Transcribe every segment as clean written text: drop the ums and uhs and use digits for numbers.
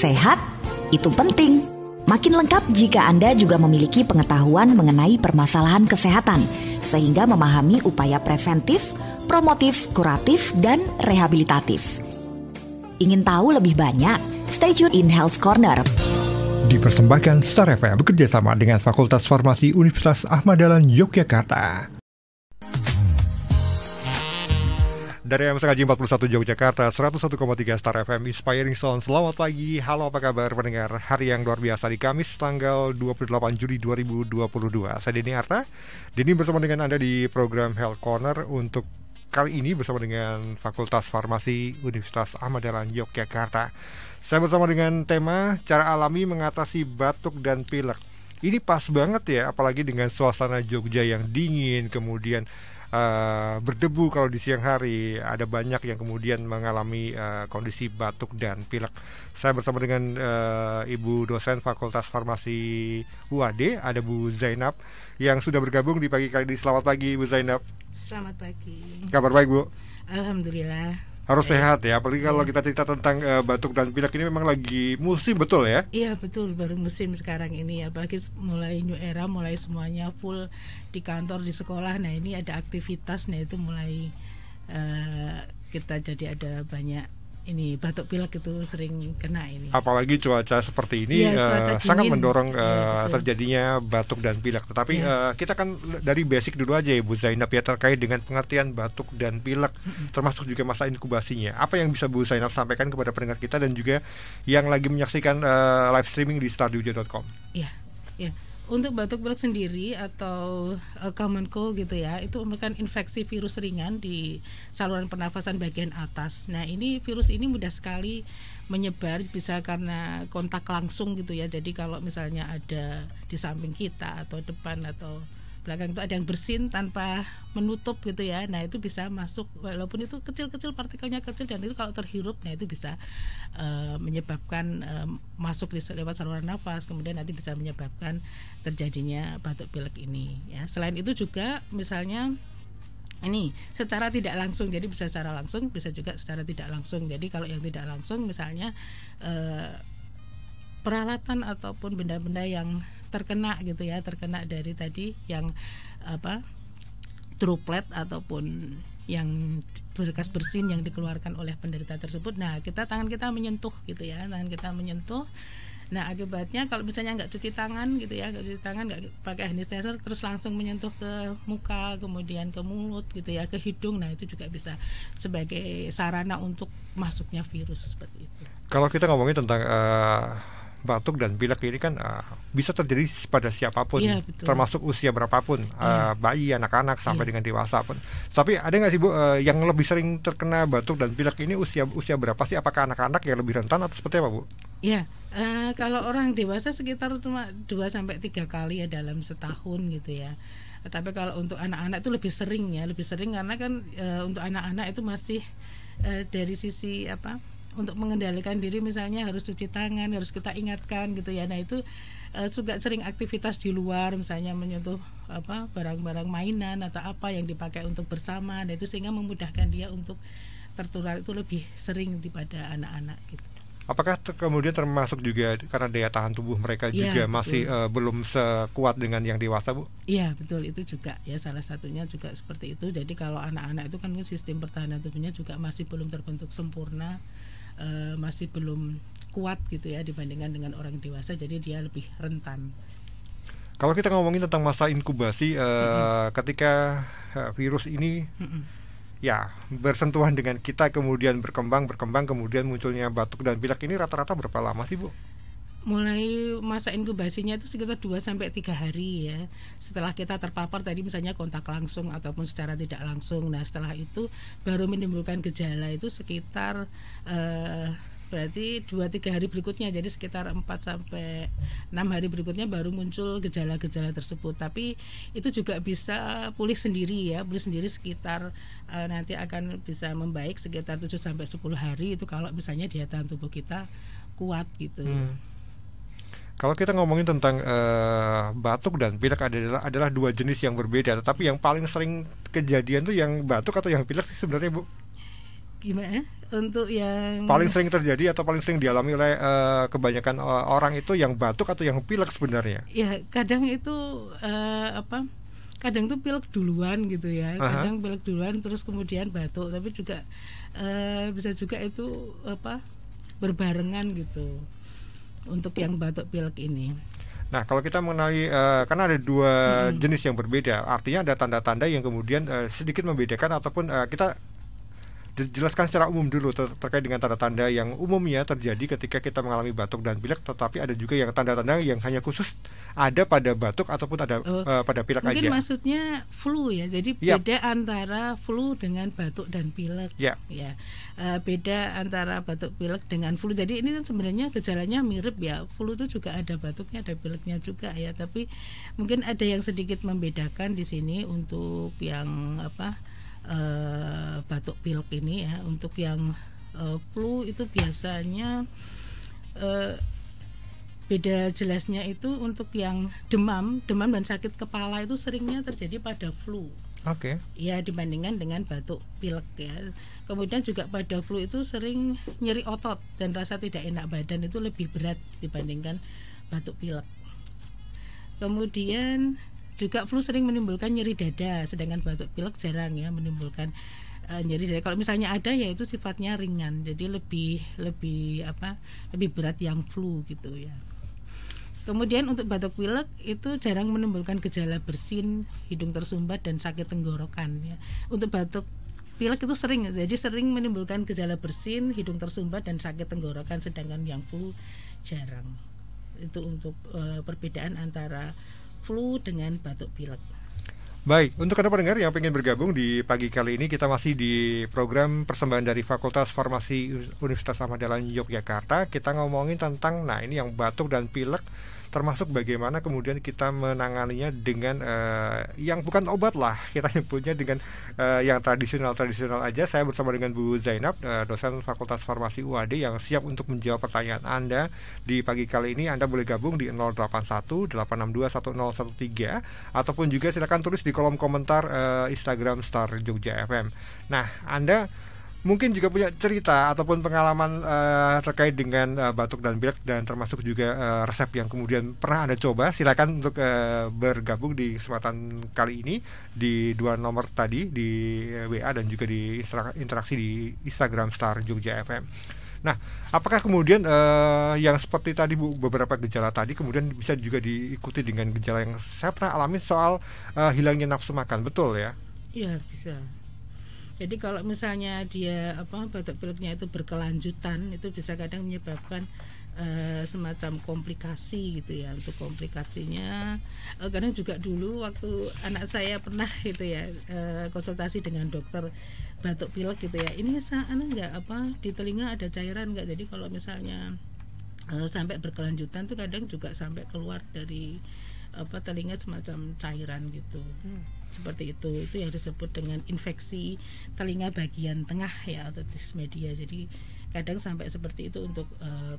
Sehat, itu penting. Makin lengkap jika Anda juga memiliki pengetahuan mengenai permasalahan kesehatan, sehingga memahami upaya preventif, promotif, kuratif, dan rehabilitatif. Ingin tahu lebih banyak? Stay tune in Health Corner. Dipersembahkan Star FM bekerjasama dengan Fakultas Farmasi Universitas Ahmad Dahlan Yogyakarta. Dari MSKJ 41 Yogyakarta, 101,3 Star FM Inspiring Sound. Selamat pagi, halo apa kabar pendengar hari yang luar biasa di Kamis tanggal 28 Juli 2022. Saya Denny Arta, Denny bersama dengan Anda di program Health Corner untuk kali ini bersama dengan Fakultas Farmasi Universitas Ahmad Dahlan Yogyakarta. Saya bersama dengan tema cara alami mengatasi batuk dan pilek. Ini pas banget ya, apalagi dengan suasana Jogja yang dingin, kemudian berdebu kalau di siang hari. Ada banyak yang kemudian mengalami kondisi batuk dan pilek. Saya bersama dengan Ibu dosen Fakultas Farmasi UAD, ada Bu Zainab yang sudah bergabung di pagi kali ini. Selamat pagi Bu Zainab. Selamat pagi. Kabar baik Bu? Alhamdulillah. Harus sehat ya, apalagi kalau kita cerita tentang batuk dan pilek ini memang lagi musim, betul ya? Iya betul, baru musim sekarang ini, apalagi mulai new era, mulai semuanya full di kantor, di sekolah. Nah ini ada aktivitas, nah itu mulai kita jadi ada banyak ini batuk pilek itu sering kena ini. Apalagi cuaca seperti ini sangat mendorong terjadinya batuk dan pilek. Tetapi kita kan dari basic dulu aja ya Bu Zainab ya, terkait dengan pengertian batuk dan pilek, termasuk juga masa inkubasinya. Apa yang bisa Bu Zainab sampaikan kepada pendengar kita dan juga yang lagi menyaksikan live streaming di starduja.com? Iya, ya. Untuk batuk pilek sendiri atau common cold gitu ya, itu merupakan infeksi virus ringan di saluran pernafasan bagian atas. Nah ini virus ini mudah sekali menyebar, bisa karena kontak langsung gitu ya. Jadi kalau misalnya ada di samping kita atau depan atau belakang itu ada yang bersin tanpa menutup gitu ya, nah itu bisa masuk, walaupun itu kecil-kecil, partikelnya kecil, dan itu kalau terhirup, nah itu bisa menyebabkan masuk lewat saluran nafas, kemudian nanti bisa menyebabkan terjadinya batuk pilek ini ya. Selain itu juga misalnya ini secara tidak langsung, jadi bisa secara langsung, bisa juga secara tidak langsung. Jadi kalau yang tidak langsung misalnya peralatan ataupun benda-benda yang terkena gitu ya, terkena dari tadi yang droplet ataupun yang bekas bersin yang dikeluarkan oleh penderita tersebut. Nah tangan kita menyentuh gitu ya, tangan kita menyentuh. Nah akibatnya kalau misalnya nggak cuci tangan gitu ya, nggak pakai hand sanitizer, terus langsung menyentuh ke muka, kemudian ke mulut gitu ya, ke hidung, nah itu juga bisa sebagai sarana untuk masuknya virus seperti itu. Kalau kita ngomongin tentang batuk dan pilek ini kan bisa terjadi pada siapapun, termasuk usia berapapun, bayi, anak-anak sampai dengan dewasa pun. Tapi ada nggak sih Bu yang lebih sering terkena batuk dan pilek ini usia berapa sih? Apakah anak-anak yang lebih rentan atau seperti apa Bu? Ya, kalau orang dewasa sekitar cuma 2-3 kali ya dalam setahun gitu ya. Tapi kalau untuk anak-anak itu lebih sering karena kan untuk anak-anak itu masih dari sisi untuk mengendalikan diri, misalnya harus cuci tangan, harus kita ingatkan gitu ya. Nah itu juga sering aktivitas di luar, misalnya menyentuh barang-barang mainan atau apa yang dipakai untuk bersama. Nah itu sehingga memudahkan dia untuk tertular itu lebih sering daripada anak-anak gitu. Apakah kemudian termasuk juga karena daya tahan tubuh mereka juga masih belum sekuat dengan yang dewasa Bu? Iya betul, itu juga ya, salah satunya juga seperti itu. Jadi kalau anak-anak itu kan sistem pertahanan tubuhnya juga masih belum terbentuk sempurna, masih belum kuat gitu ya dibandingkan dengan orang dewasa, jadi dia lebih rentan. Kalau kita ngomongin tentang masa inkubasi, ketika virus ini ya bersentuhan dengan kita, kemudian berkembang, kemudian munculnya batuk dan pilek, ini rata-rata berapa lama sih Bu? Mulai masa inkubasinya itu sekitar 2-3 hari ya, setelah kita terpapar tadi misalnya kontak langsung ataupun secara tidak langsung. Nah setelah itu baru menimbulkan gejala itu sekitar berarti 2-3 hari berikutnya, jadi sekitar 4-6 hari berikutnya baru muncul gejala-gejala tersebut. Tapi itu juga bisa pulih sendiri ya, sekitar nanti akan bisa membaik sekitar 7-10 hari itu kalau misalnya daya tahan tubuh kita kuat gitu. Kalau kita ngomongin tentang batuk dan pilek adalah dua jenis yang berbeda, tetapi yang paling sering kejadian tuh yang batuk atau yang pilek sih sebenarnya Bu? Gimana? Untuk yang paling sering terjadi atau paling sering dialami oleh kebanyakan orang itu yang batuk atau yang pilek sebenarnya? ya kadang itu kadang tuh pilek duluan gitu ya, kadang pilek duluan terus kemudian batuk, tapi juga bisa juga itu berbarengan gitu untuk yang batuk pilek ini. Nah, kalau kita mengenali karena ada dua jenis yang berbeda, artinya ada tanda-tanda yang kemudian sedikit membedakan ataupun kita jelaskan secara umum dulu terkait dengan tanda-tanda yang umumnya terjadi ketika kita mengalami batuk dan pilek, tetapi ada juga yang tanda-tanda yang hanya khusus ada pada batuk ataupun ada pada pilek mungkin aja. Mungkin maksudnya flu ya, jadi beda antara flu dengan batuk dan pilek. Ya, beda antara batuk pilek dengan flu. Jadi ini kan sebenarnya gejalanya mirip ya, flu itu juga ada batuknya, ada pileknya juga ya, tapi mungkin ada yang sedikit membedakan di sini untuk yang batuk pilek ini ya. Untuk yang flu itu biasanya beda jelasnya itu untuk yang demam dan sakit kepala itu seringnya terjadi pada flu. Oke. Ya, dibandingkan dengan batuk pilek ya. Kemudian juga pada flu itu sering nyeri otot dan rasa tidak enak badan, itu lebih berat dibandingkan batuk pilek. Kemudian juga flu sering menimbulkan nyeri dada, sedangkan batuk pilek jarang ya menimbulkan nyeri dada. Kalau misalnya ada ya itu sifatnya ringan, jadi lebih berat yang flu gitu ya. Kemudian untuk batuk pilek itu jarang menimbulkan gejala bersin, hidung tersumbat dan sakit tenggorokan ya. Untuk batuk pilek itu sering menimbulkan gejala bersin, hidung tersumbat dan sakit tenggorokan, sedangkan yang flu jarang. Itu untuk perbedaan antara flu dengan batuk pilek. Baik, untuk Anda pendengar yang ingin bergabung di pagi kali ini, kita masih di program persembahan dari Fakultas Farmasi Universitas Ahmad Dahlan Yogyakarta. Kita ngomongin tentang, ini yang batuk dan pilek, termasuk bagaimana kemudian kita menanganinya dengan yang bukan obat lah, kita nyebutnya dengan yang tradisional aja. Saya bersama dengan Bu Zainab, dosen Fakultas Farmasi UAD yang siap untuk menjawab pertanyaan Anda di pagi kali ini. Anda boleh gabung di 081 862 1013 ataupun juga silakan tulis di kolom komentar Instagram Star Jogja FM. Nah, Anda mungkin juga punya cerita ataupun pengalaman terkait dengan batuk dan pilek, dan termasuk juga resep yang kemudian pernah Anda coba. Silakan untuk bergabung di kesempatan kali ini di dua nomor tadi, di WA dan juga di interaksi di Instagram Star Jogja FM. Nah, apakah kemudian yang seperti tadi Bu, beberapa gejala tadi kemudian bisa juga diikuti dengan gejala yang saya pernah alami soal hilangnya nafsu makan, betul ya? Iya, bisa. Jadi kalau misalnya dia batuk pileknya itu berkelanjutan, itu bisa kadang menyebabkan semacam komplikasi gitu ya. Untuk komplikasinya kadang juga dulu waktu anak saya pernah gitu ya konsultasi dengan dokter batuk pilek gitu ya. Ini enggak di telinga ada cairan enggak? Jadi kalau misalnya sampai berkelanjutan tuh kadang juga sampai keluar dari telinga semacam cairan gitu. Seperti itu yang disebut dengan infeksi telinga bagian tengah ya, otitis media. Jadi kadang sampai seperti itu untuk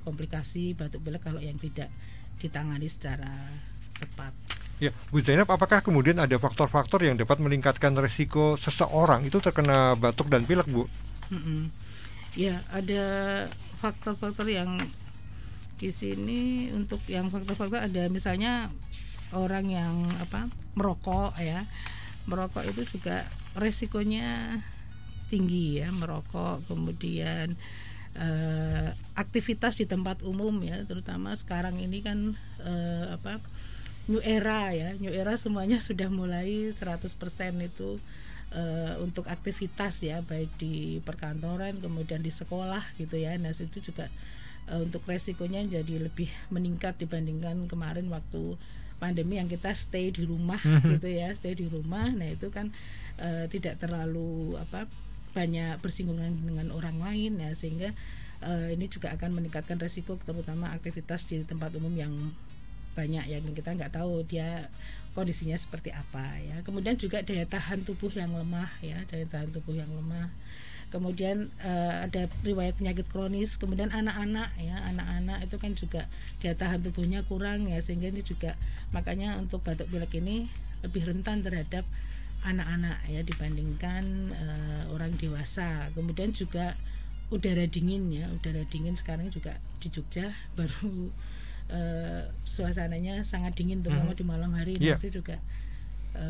komplikasi batuk pilek kalau yang tidak ditangani secara tepat. Ya, Bu Zainab, apakah kemudian ada faktor-faktor yang dapat meningkatkan risiko seseorang itu terkena batuk dan pilek, Bu? Ya, ada faktor-faktor yang di sini. Untuk yang faktor-faktor ada misalnya orang yang merokok ya. Merokok itu juga resikonya tinggi ya, merokok. Kemudian aktivitas di tempat umum ya, terutama sekarang ini kan new era ya, new era semuanya sudah mulai 100% itu untuk aktivitas ya, baik di perkantoran kemudian di sekolah gitu ya. Nah, itu juga untuk resikonya jadi lebih meningkat dibandingkan kemarin waktu pandemi yang kita stay di rumah gitu ya, stay di rumah. Nah, itu kan tidak terlalu banyak bersinggungan dengan orang lain ya, sehingga ini juga akan meningkatkan resiko, terutama aktivitas di tempat umum yang banyak yang kita nggak tahu dia kondisinya seperti apa ya. Kemudian juga daya tahan tubuh yang lemah ya, daya tahan tubuh yang lemah. Kemudian ada riwayat penyakit kronis. Kemudian anak-anak ya, anak-anak itu kan juga daya tahan tubuhnya kurang ya, sehingga ini juga makanya untuk batuk pilek ini lebih rentan terhadap anak-anak ya dibandingkan orang dewasa. Kemudian juga udara dingin ya, udara dingin sekarang juga di Jogja baru suasananya sangat dingin terutama di malam hari. Itu juga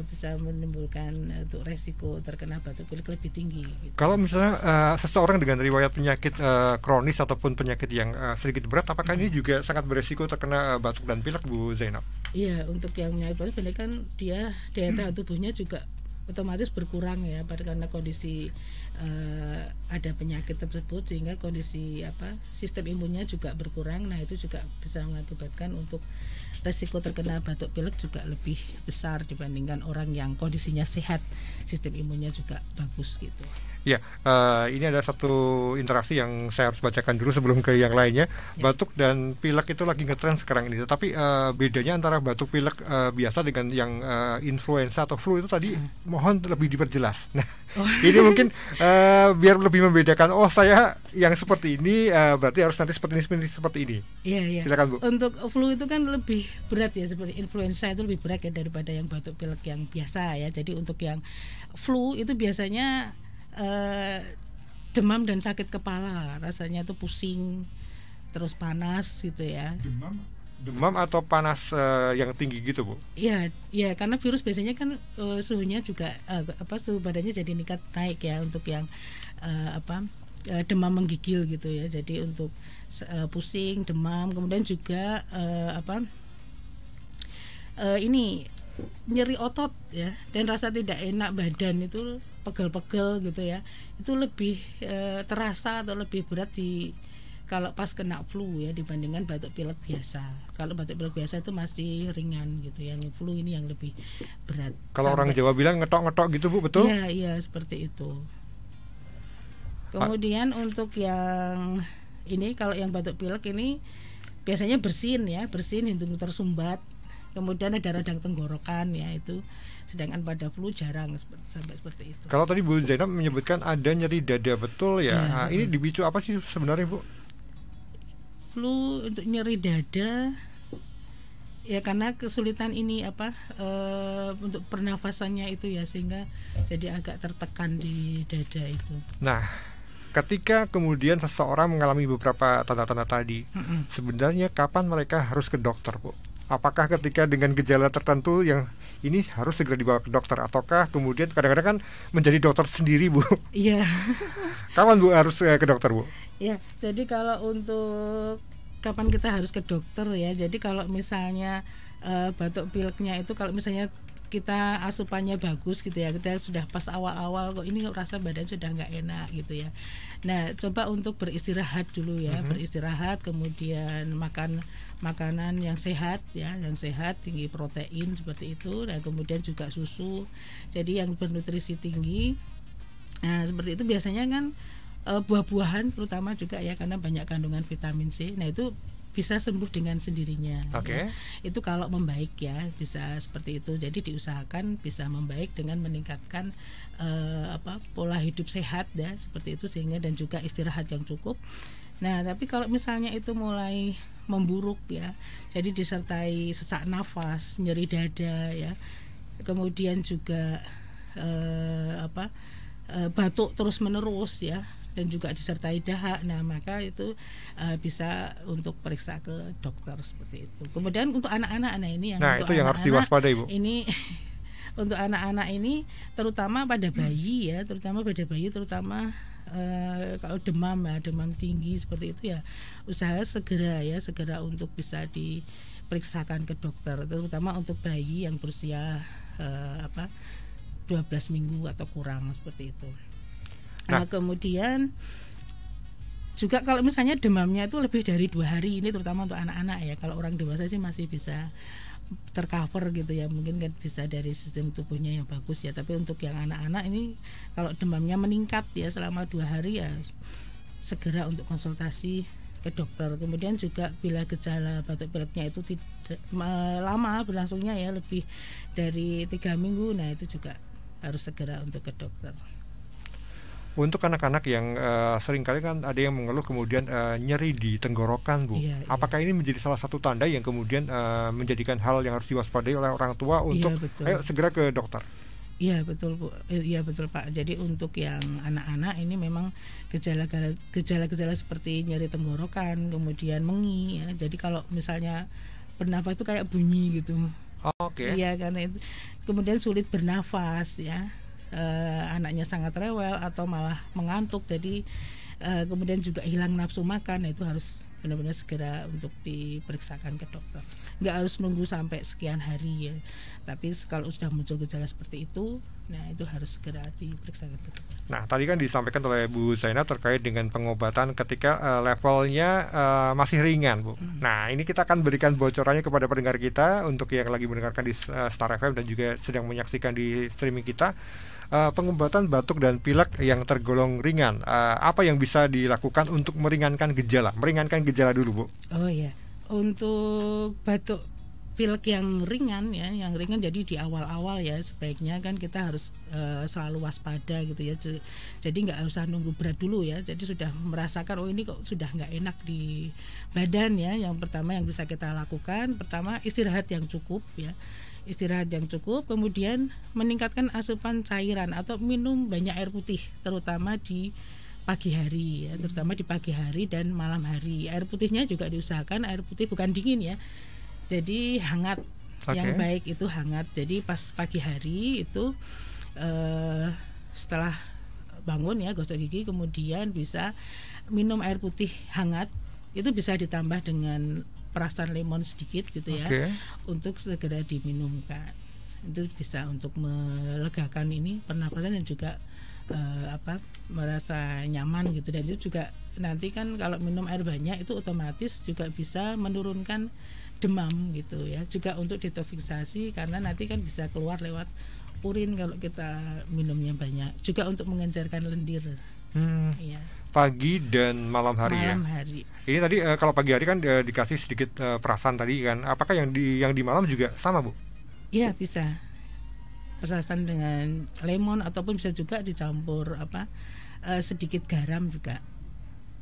bisa menimbulkan untuk resiko terkena batuk pilek lebih tinggi gitu. Kalau misalnya seseorang dengan riwayat penyakit kronis ataupun penyakit yang sedikit berat, apakah ini juga sangat beresiko terkena batuk dan pilek, Bu Zainab? Iya, untuk yang penyakit berat kan dia daya tahan tubuhnya juga otomatis berkurang ya, karena kondisi ada penyakit tersebut, sehingga kondisi sistem imunnya juga berkurang. Nah itu juga bisa mengakibatkan untuk resiko terkena batuk pilek juga lebih besar dibandingkan orang yang kondisinya sehat, sistem imunnya juga bagus gitu. Ya, ini ada satu interaksi yang saya harus bacakan dulu sebelum ke yang lainnya. Batuk dan pilek itu lagi ngetren sekarang ini. Tapi bedanya antara batuk pilek biasa dengan yang influenza atau flu itu tadi mohon lebih diperjelas. Nah, ini mungkin biar lebih membedakan. Oh, saya yang seperti ini berarti harus nanti seperti ini. Iya. Silakan, Bu. Untuk flu itu kan lebih berat ya, seperti influenza itu lebih berat ya daripada yang batuk pilek yang biasa ya. Jadi untuk yang flu itu biasanya demam dan sakit kepala, rasanya itu pusing terus panas gitu ya. Demam atau panas yang tinggi gitu, Bu? Iya, karena virus biasanya kan suhunya juga suhu badannya jadi naik ya untuk yang demam menggigil gitu ya. Jadi untuk pusing, demam, kemudian juga ini nyeri otot ya, dan rasa tidak enak badan itu pegel-pegel gitu ya, itu lebih terasa atau lebih berat kalau pas kena flu ya dibandingkan batuk pilek biasa. Kalau batuk pilek biasa itu masih ringan gitu, yang flu ini yang lebih berat. Kalau orang Jawa bilang ngetok-ngetok gitu, Bu, betul? Iya seperti itu. Kemudian untuk yang ini, kalau yang batuk pilek ini biasanya bersin hidung tersumbat, kemudian ada radang tenggorokan ya itu, sedangkan pada flu jarang sampai seperti itu. Kalau tadi Bu Zainab menyebutkan ada nyeri dada, betul ya? Ini dipicu apa sih sebenarnya, Bu? Flu untuk nyeri dada ya karena kesulitan ini untuk pernafasannya itu ya, sehingga jadi agak tertekan di dada itu. Nah, ketika kemudian seseorang mengalami beberapa tanda-tanda tadi, sebenarnya kapan mereka harus ke dokter, Bu? Apakah ketika dengan gejala tertentu yang ini harus segera dibawa ke dokter, ataukah kemudian kadang-kadang kan menjadi dokter sendiri, Bu? Iya. Kapan, Bu, harus ke dokter, Bu? Ya, jadi kalau untuk kapan kita harus ke dokter ya, jadi kalau misalnya batuk pileknya itu kalau misalnya kita asupannya bagus gitu ya, kita sudah pas awal-awal kok ini rasa badan sudah nggak enak gitu ya. Nah, coba untuk beristirahat dulu ya, beristirahat, kemudian makan makanan yang sehat ya, tinggi protein seperti itu, dan kemudian juga susu, jadi yang bernutrisi tinggi. Nah, seperti itu biasanya kan buah-buahan terutama juga ya, karena banyak kandungan vitamin C. Nah, itu bisa sembuh dengan sendirinya. Okay. Ya. Itu kalau membaik ya, bisa seperti itu. Jadi diusahakan bisa membaik dengan meningkatkan pola hidup sehat ya, seperti itu, sehingga dan juga istirahat yang cukup. Nah, tapi kalau misalnya itu mulai memburuk ya, jadi disertai sesak nafas, nyeri dada ya, kemudian juga batuk terus menerus ya, dan juga disertai dahak. Nah, maka itu bisa untuk periksa ke dokter seperti itu. Kemudian untuk anak-anak, ini yang itu yang harus diwaspadai, Bu. Ini untuk anak-anak ini terutama pada bayi ya, terutama kalau demam tinggi seperti itu ya, usaha segera untuk bisa diperiksakan ke dokter, terutama untuk bayi yang berusia 12 minggu atau kurang seperti itu. Nah, kemudian juga kalau misalnya demamnya itu lebih dari 2 hari, ini terutama untuk anak-anak ya. Kalau orang dewasa sih masih bisa tercover gitu ya, mungkin kan bisa dari sistem tubuhnya yang bagus ya. Tapi untuk yang anak-anak ini kalau demamnya meningkat ya selama 2 hari ya, segera untuk konsultasi ke dokter. Kemudian juga bila gejala batuk pileknya itu tidak lama berlangsungnya ya, lebih dari 3 minggu, nah itu juga harus segera untuk ke dokter. Untuk anak-anak yang seringkali kan ada yang mengeluh kemudian nyeri di tenggorokan, Bu. Iya. Apakah ini menjadi salah satu tanda yang kemudian menjadikan hal yang harus diwaspadai oleh orang tua untuk ayo segera ke dokter? Iya betul Bu, iya betul Pak. Jadi untuk yang anak-anak ini memang gejala-gejala seperti nyeri tenggorokan, kemudian mengi ya. Jadi kalau misalnya bernafas itu kayak bunyi gitu. Oke. Iya karena itu. Kemudian sulit bernafas ya. Anaknya sangat rewel atau malah mengantuk. Jadi kemudian juga hilang nafsu makan. Nah, itu harus benar-benar segera untuk diperiksakan ke dokter. Nggak harus nunggu sampai sekian hari ya. Tapi kalau sudah muncul gejala seperti itu, nah itu harus segera diperiksakan ke dokter. Nah, tadi kan disampaikan oleh Bu Zainab terkait dengan pengobatan ketika levelnya masih ringan, Bu. Nah, ini kita akan berikan bocorannya kepada pendengar kita untuk yang lagi mendengarkan di Star FM dan juga sedang menyaksikan di streaming kita. Pengobatan batuk dan pilek yang tergolong ringan, apa yang bisa dilakukan untuk meringankan gejala dulu, Bu? Oh ya, untuk batuk pilek yang ringan ya, jadi di awal-awal ya sebaiknya kan kita harus selalu waspada gitu ya. Jadi nggak usah nunggu berat dulu ya. Jadi sudah merasakan oh ini kok sudah nggak enak di badan ya. Yang pertama yang bisa kita lakukan, pertama istirahat yang cukup ya. Istirahat yang cukup, kemudian meningkatkan asupan cairan atau minum banyak air putih, terutama di pagi hari ya, terutama di pagi hari dan malam hari. Air putihnya juga diusahakan air putih bukan dingin ya, jadi hangat. Yang baik itu hangat. Jadi pas pagi hari itu setelah bangun ya gosok gigi, kemudian bisa minum air putih hangat. Itu bisa ditambah dengan perasan lemon sedikit gitu ya, untuk segera diminumkan. Itu bisa untuk melegakan ini pernapasan dan juga merasa nyaman gitu. Dan itu juga nanti kan kalau minum air banyak itu otomatis juga bisa menurunkan demam gitu ya. Juga untuk detoksisasi karena nanti kan bisa keluar lewat urin kalau kita minumnya banyak. Juga untuk mengencerkan lendir. Ya. Pagi dan malam hari ya. Hari. Ini tadi kalau pagi hari kan dikasih sedikit perasan tadi kan. Apakah yang di malam juga sama, Bu? Iya, bisa. Perasan dengan lemon ataupun bisa juga dicampur sedikit garam juga.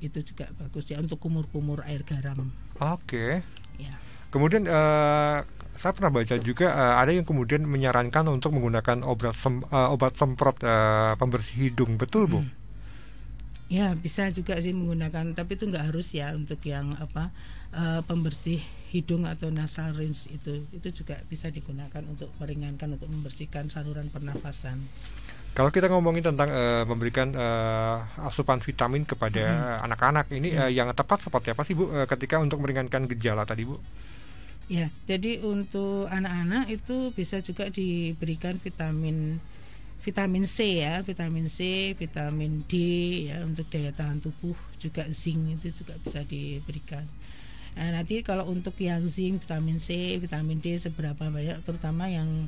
Itu juga bagus ya untuk kumur-kumur air garam. Oke. Ya. Kemudian saya pernah baca juga ada yang kemudian menyarankan untuk menggunakan obat semprot pembersih hidung, betul, Bu? Ya bisa juga sih menggunakan, tapi itu nggak harus ya untuk yang pembersih hidung atau nasal rinse itu juga bisa digunakan untuk meringankan, untuk membersihkan saluran pernafasan. Kalau kita ngomongin tentang memberikan asupan vitamin kepada anak-anak ini yang tepat seperti apa sih, Bu, ketika untuk meringankan gejala tadi, Bu? Ya, jadi untuk anak-anak itu bisa juga diberikan vitamin C ya, vitamin C, vitamin D ya untuk daya tahan tubuh, juga zinc itu juga bisa diberikan. Nah, nanti kalau untuk yang zinc, vitamin C, vitamin D seberapa banyak, terutama yang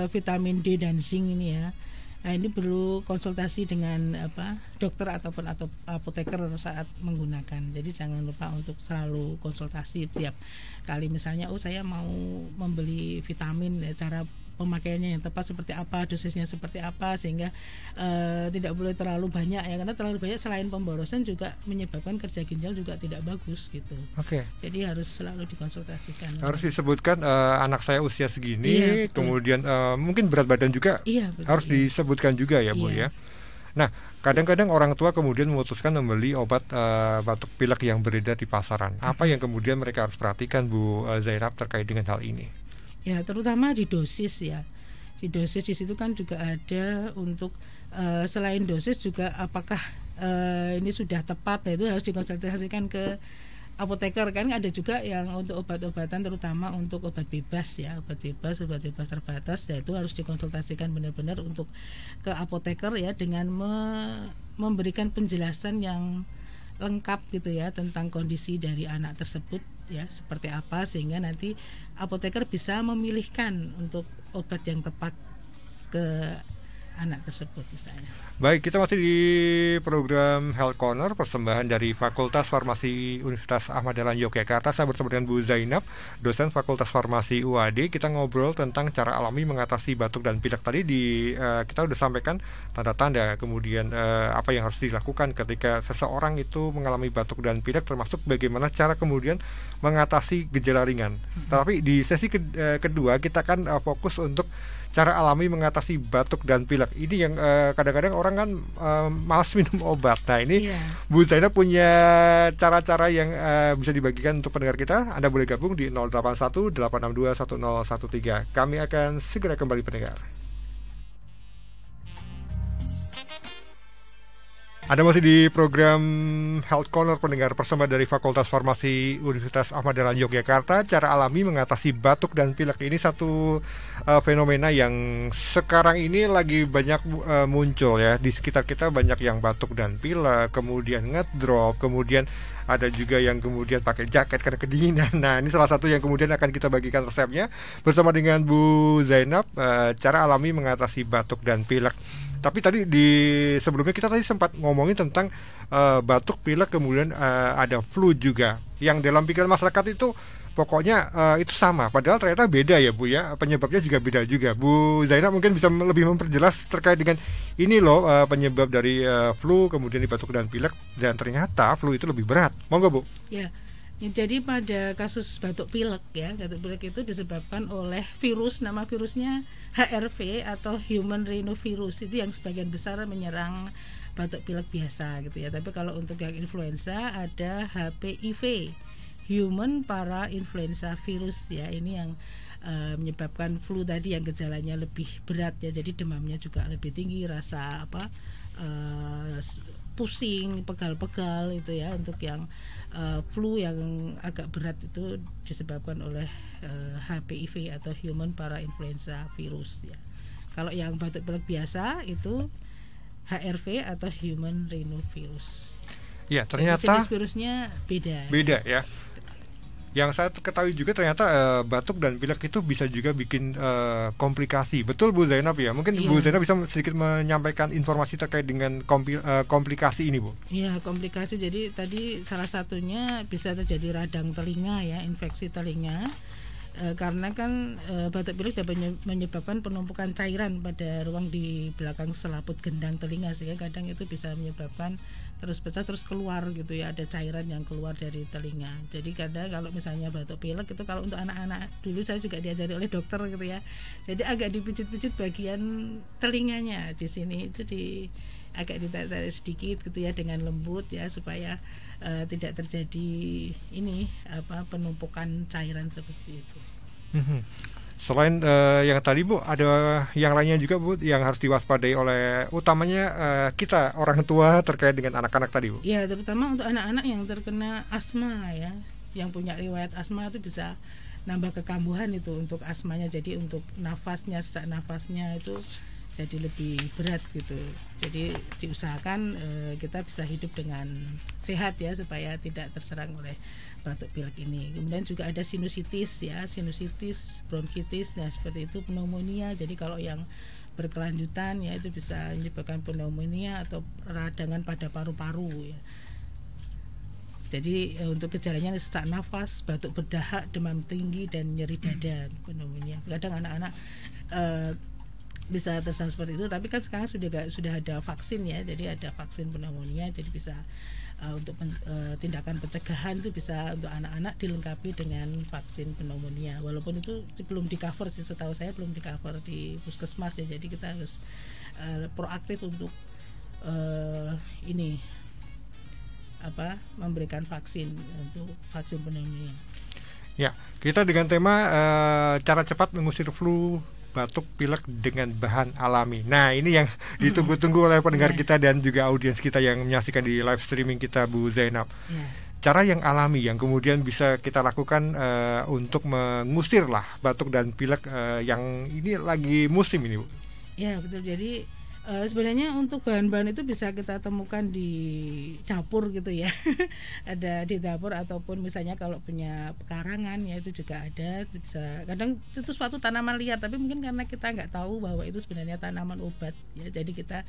vitamin D dan zinc ini ya. Nah, ini perlu konsultasi dengan dokter ataupun apoteker saat menggunakan. Jadi jangan lupa untuk selalu konsultasi tiap kali, misalnya saya mau membeli vitamin ya, cara pemakaiannya yang tepat seperti apa, dosisnya seperti apa, sehingga tidak boleh terlalu banyak ya, karena terlalu banyak selain pemborosan juga menyebabkan kerja ginjal juga tidak bagus gitu. Jadi harus selalu dikonsultasikan. Harus disebutkan anak saya usia segini, kemudian mungkin berat badan juga harus disebutkan juga ya, Bu ya. Nah, kadang-kadang orang tua kemudian memutuskan membeli obat batuk pilek yang beredar di pasaran. Apa yang kemudian mereka harus perhatikan, Bu Zainab, terkait dengan hal ini? Ya, terutama di dosis ya. Di dosis di situ kan juga ada untuk selain dosis juga apakah ini sudah tepat, nah itu harus dikonsultasikan ke apoteker. Kan ada juga yang untuk obat-obatan, terutama untuk obat bebas ya, obat bebas terbatas, ya itu harus dikonsultasikan benar-benar untuk ke apoteker ya, dengan memberikan penjelasan yang lengkap gitu ya tentang kondisi dari anak tersebut ya, seperti apa, sehingga nanti apoteker bisa memilihkan untuk obat yang tepat ke anak tersebut misalnya. Baik, kita masih di program Health Corner, persembahan dari Fakultas Farmasi Universitas Ahmad Dahlan Yogyakarta. Saya bersama dengan Bu Zainab, dosen Fakultas Farmasi UAD. Kita ngobrol tentang cara alami mengatasi batuk dan pilek. Tadi kita sudah sampaikan tanda-tanda, kemudian apa yang harus dilakukan ketika seseorang itu mengalami batuk dan pilek, termasuk bagaimana cara kemudian mengatasi gejala ringan. Tapi di sesi kedua kita akan fokus untuk cara alami mengatasi batuk dan pilek. Ini yang kadang-kadang orang kan malas minum obat. Nah ini Bu Zainab punya cara-cara yang bisa dibagikan untuk pendengar kita. Anda boleh gabung di 081 862 1013. Kami akan segera kembali pendengar. Ada masih di program Health Corner pendengar, bersama dari Fakultas Farmasi Universitas Ahmad Dahlan Yogyakarta. Cara alami mengatasi batuk dan pilek ini satu fenomena yang sekarang ini lagi banyak muncul ya. Di sekitar kita banyak yang batuk dan pilek, kemudian ngedrop, kemudian ada juga yang kemudian pakai jaket karena kedinginan. Nah ini salah satu yang kemudian akan kita bagikan resepnya bersama dengan Bu Zainab, cara alami mengatasi batuk dan pilek. Tapi tadi sebelumnya kita tadi sempat ngomongin tentang batuk, pilek, kemudian ada flu juga. Yang dalam pikiran masyarakat itu pokoknya itu sama. Padahal ternyata beda ya Bu ya. Penyebabnya juga beda juga. Bu Zainab mungkin bisa lebih memperjelas terkait dengan ini loh penyebab dari flu, kemudian di batuk dan pilek. Dan ternyata flu itu lebih berat. Monggo Bu. Ya. Jadi pada kasus batuk pilek ya, batuk pilek itu disebabkan oleh virus, nama virusnya HRV atau Human Rhinovirus. Itu yang sebagian besar menyerang batuk pilek biasa gitu ya. Tapi kalau untuk yang influenza ada HPIV, Human Parainfluenza Virus ya. Ini yang menyebabkan flu tadi yang gejalanya lebih berat ya. Jadi demamnya juga lebih tinggi, rasa pusing, pegal-pegal itu ya. Untuk yang flu yang agak berat itu disebabkan oleh HPIV atau Human Parainfluenza Virus ya. Kalau yang batuk pilek biasa itu HRV atau Human Rhinovirus. Ya, ternyata jenis virusnya beda ya. Yang saya ketahui juga ternyata batuk dan pilek itu bisa juga bikin komplikasi. Betul Bu Zainab ya? Mungkin Bu Zainab bisa sedikit menyampaikan informasi terkait dengan komplikasi ini Bu. Iya, komplikasi. Jadi tadi salah satunya bisa terjadi radang telinga ya, infeksi telinga. Karena kan batuk pilek dapat menyebabkan penumpukan cairan pada ruang di belakang selaput gendang telinga, sehingga kadang itu bisa menyebabkan terus pecah terus keluar gitu ya, ada cairan yang keluar dari telinga. Jadi kadang kalau misalnya batuk pilek itu, kalau untuk anak-anak dulu saya juga diajari oleh dokter gitu ya, jadi agak dipijit-pijit bagian telinganya di sini itu agak ditarik sedikit gitu ya dengan lembut ya, supaya tidak terjadi penumpukan cairan seperti itu. Selain yang tadi Bu, ada yang lainnya juga Bu yang harus diwaspadai oleh utamanya kita orang tua terkait dengan anak-anak tadi Bu. Ya, terutama untuk anak-anak yang terkena asma ya, yang punya riwayat asma itu bisa nambah kekambuhan itu untuk asmanya. Jadi untuk nafasnya, sesak nafasnya itu jadi lebih berat gitu. Jadi diusahakan kita bisa hidup dengan sehat ya, supaya tidak terserang oleh batuk pilek ini. Kemudian juga ada sinusitis ya, sinusitis, bronkitis, nah seperti itu, pneumonia. Jadi kalau yang berkelanjutan ya itu bisa menyebabkan pneumonia atau radangan pada paru-paru ya. Jadi untuk gejalanya sesak nafas, batuk berdahak, demam tinggi, dan nyeri dada, pneumonia. Kadang anak-anak bisa terserang seperti itu, tapi kan sekarang sudah ada vaksin ya, jadi ada vaksin pneumonia, jadi bisa untuk tindakan pencegahan itu bisa untuk anak-anak dilengkapi dengan vaksin pneumonia. Walaupun itu belum di cover sih, setahu saya belum di cover di puskesmas ya, jadi kita harus proaktif untuk memberikan vaksin untuk vaksin pneumonia. Ya, kita dengan tema cara cepat mengusir flu, batuk, pilek dengan bahan alami. Nah ini yang ditunggu-tunggu oleh pendengar kita dan juga audiens kita yang menyaksikan di live streaming kita Bu Zainab. Cara yang alami yang kemudian bisa kita lakukan untuk mengusir lah batuk dan pilek yang ini lagi musim ini Bu. Ya betul, jadi sebenarnya untuk bahan-bahan itu bisa kita temukan di dapur gitu ya. Ada di dapur, ataupun misalnya kalau punya pekarangan ya itu juga ada. Bisa, kadang itu suatu tanaman liar, tapi mungkin karena kita nggak tahu bahwa itu sebenarnya tanaman obat ya, jadi kita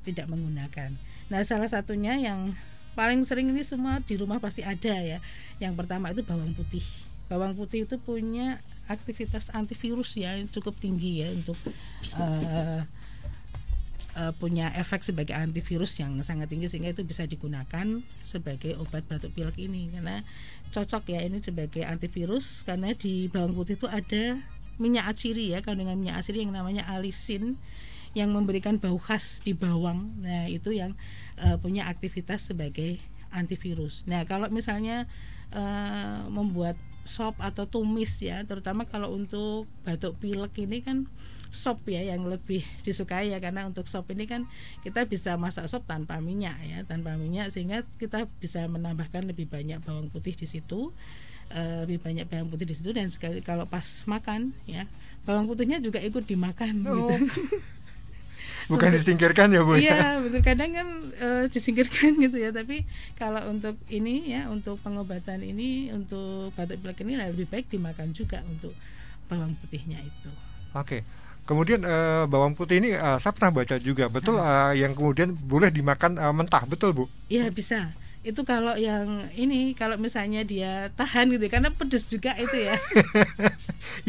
tidak menggunakan. Nah salah satunya yang paling sering ini semua di rumah pasti ada ya. Yang pertama itu bawang putih. Bawang putih itu punya aktivitas antivirus ya yang cukup tinggi ya, untuk punya efek sebagai antivirus yang sangat tinggi, sehingga itu bisa digunakan sebagai obat batuk pilek ini, karena cocok ya ini sebagai antivirus, karena di bawang putih itu ada minyak atsiri ya, kandungan minyak atsiri yang namanya alisin yang memberikan bau khas di bawang. Nah, itu yang punya aktivitas sebagai antivirus. Nah, kalau misalnya membuat sop atau tumis ya, terutama kalau untuk batuk pilek ini kan sop ya yang lebih disukai ya, karena untuk sop ini kan kita bisa masak sop tanpa minyak ya, sehingga kita bisa menambahkan lebih banyak bawang putih di situ. Dan sekali kalau pas makan ya, bawang putihnya juga ikut dimakan gitu. Bukan disingkirkan ya Bu? Iya betul, kadang kan disingkirkan gitu ya, tapi kalau untuk ini ya, untuk pengobatan ini, untuk batuk pilek ini lebih baik dimakan juga untuk bawang putihnya itu. Oke. Kemudian bawang putih ini saya pernah baca juga, betul yang kemudian boleh dimakan mentah, betul Bu? Iya bisa. Itu kalau yang ini, kalau misalnya dia tahan gitu, karena pedes juga itu ya.